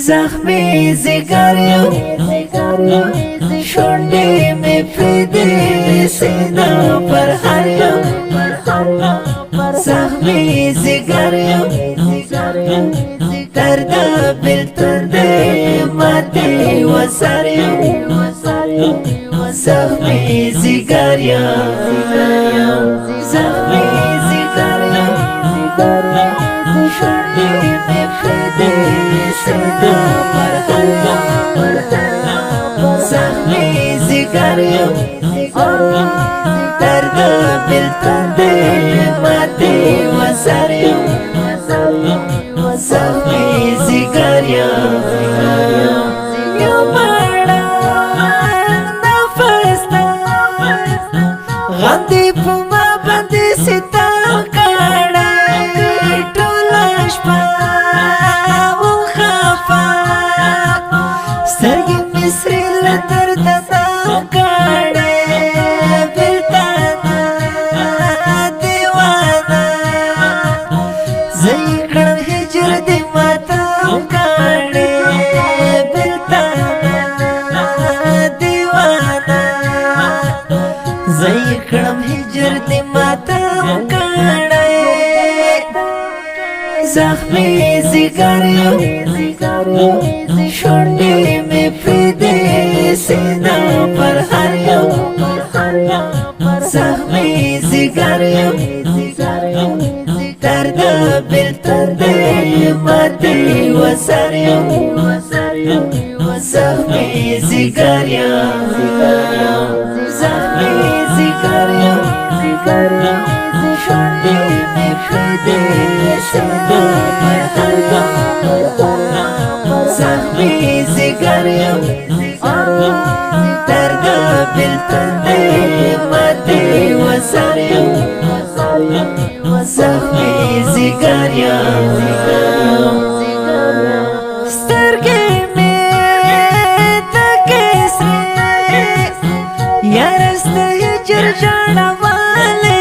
زخمی زگاریم شونڈی میں پریدی سینہ پر ہریم زخمی زگاریم درد بلتندے ماتی وساریم زخمی زگاریم زخمی زگاریم شونڈی میں پریدی سینہ پر ہریم زخمی زگاریم درد بلتندے ماتی وساریم زخمی زگاریم یو ماڑا نفس دا غندی پما بندی ستا کڑا ٹولش پا و خفا سترگی مصری لدر دتا کڑا بلتانا دیوانا زیکڑم ہجر دی ماتا کڑا بلتانا دیوانا زیکڑم ہجر دی ماتا کڑا زخمی زگاریم شونڈی میں پریدی سینہ پر ہریم زخمی زگاریم درد بلتندے ماتی وساریم زخمی زگاریم زخمی زگاریم شونڈی میں پریدی سینہ پر ہریم زخمی زگاریم درد بلتندے ماتی وساریم زخمی زگاریم سترگی میں تکسری یارست ہجر جانا والے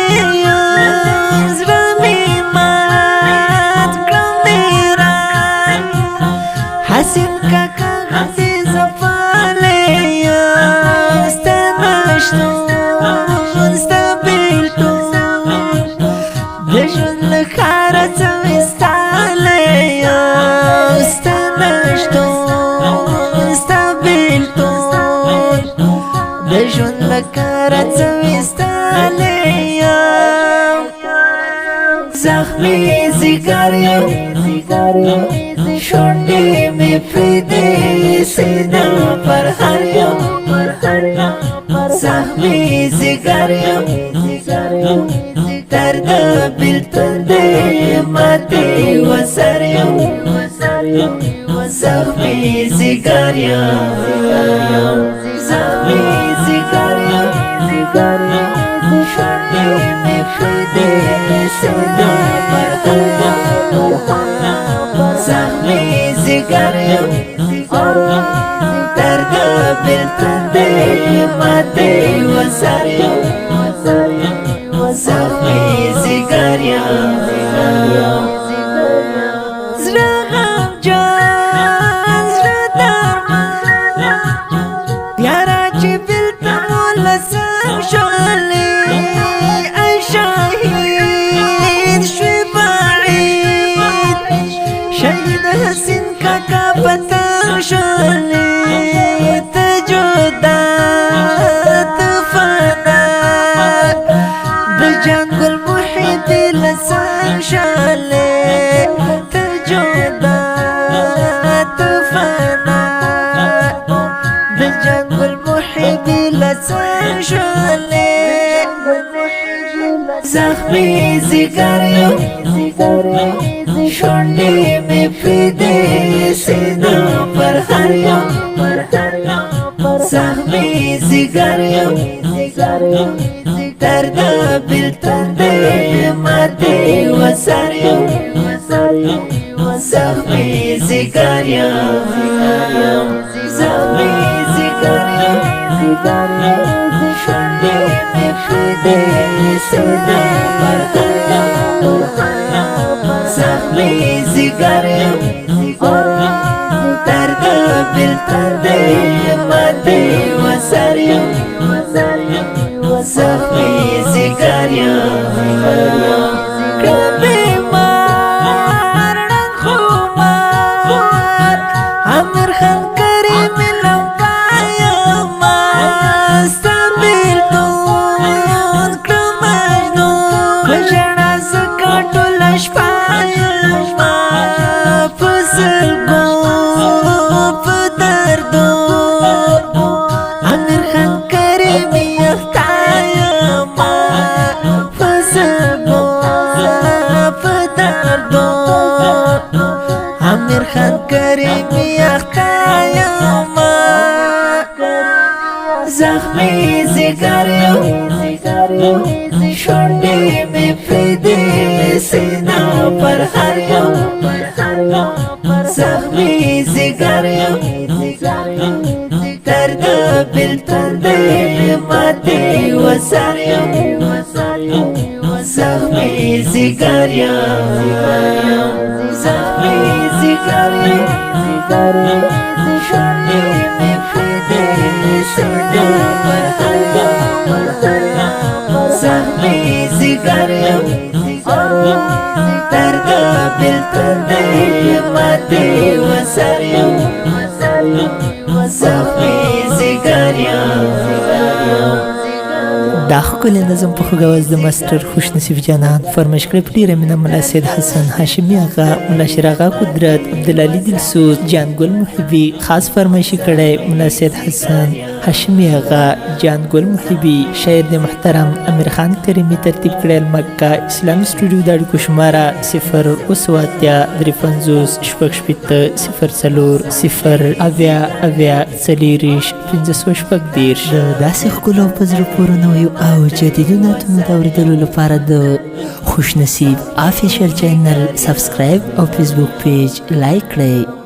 زرمی مات کمیران حسین کا کاغذی زفالے ستنشتون ستبیلتون دشون لکارت وستالے ستنشتون ستبیلتون دشون لکارت وستالے زخمی زگاریم شونڈی میں پریدی سینہ پر ہریم زخمی زگاریم درد بلتندے ماتی وساریم زخمی زگاریم زخمی زگاریم شونڈی میں پریدی سینہ پر ہریم زخمی زگاریم درد بلتندے ماتی وساریم زخمی زگاریم زرا غم جان زرا درمان پیارا چی بلتمون لسم شغلی ای شاہید شوی بعید شهید حسین کا پتنگ شغلی تجودا تفانا بجنگل محیط لسان شغلی تجودا تفانا بجنگل محیط لسان شغلی زخمی زگاریم شونڈی میں پریدی سینہ پر ہریم زخمی زگاریم درد بلتندے ماتی وساریم زخمی زگاریم زخمی زگاریم شونڈی میں پریدی سینہ پر ہریم زخمی زگاریم درد بلتن دی ماتی وسریم زخمی زگاریم بیمار نخومار امیر خان کریم لمبایم استبیل دون کرمجنون بجنا زکاتو لشپایم پسلگو پدردو امیر خان کریم یختایم پسلگو پدردو امیر خان کریم یختایم زخمی زگاریم شونڈی میں پیدے سینہ پر ہریم زخمی زگاریم درد بلتن دی ماتی وسریم زخمی زگاریم زخمی زگاریم شونڈی میں پیدے سینہ پر ہریم زخمی زگاریم درد بلتن دی ماتی وسریم زخمی زگاریم دا ښکلی نظم په ښه ګوز د ماسټر خوشنصیب جانان فرمایش کړی په ډېره مینه ملا سید حسن هاشمي آغا ملا شیر آغا قدرت عبدالعلي دلسوز جان ګل محبي خاص فرمایشي کړی ملا سید حسن هاشمي آغا جان ګل محبي شاعر د محترم امیر خان کریمي ترتیب کړی مکه اسلامي سټوډیو د اړیکو شماره 0 د داسې ښکلو په زړه پورې نویو او جدیدو نعتونو د اورېدلو لپاره د خوشنصیب افیشل چینل سبسکرایب او فیسبوک پیج لایک کړئ.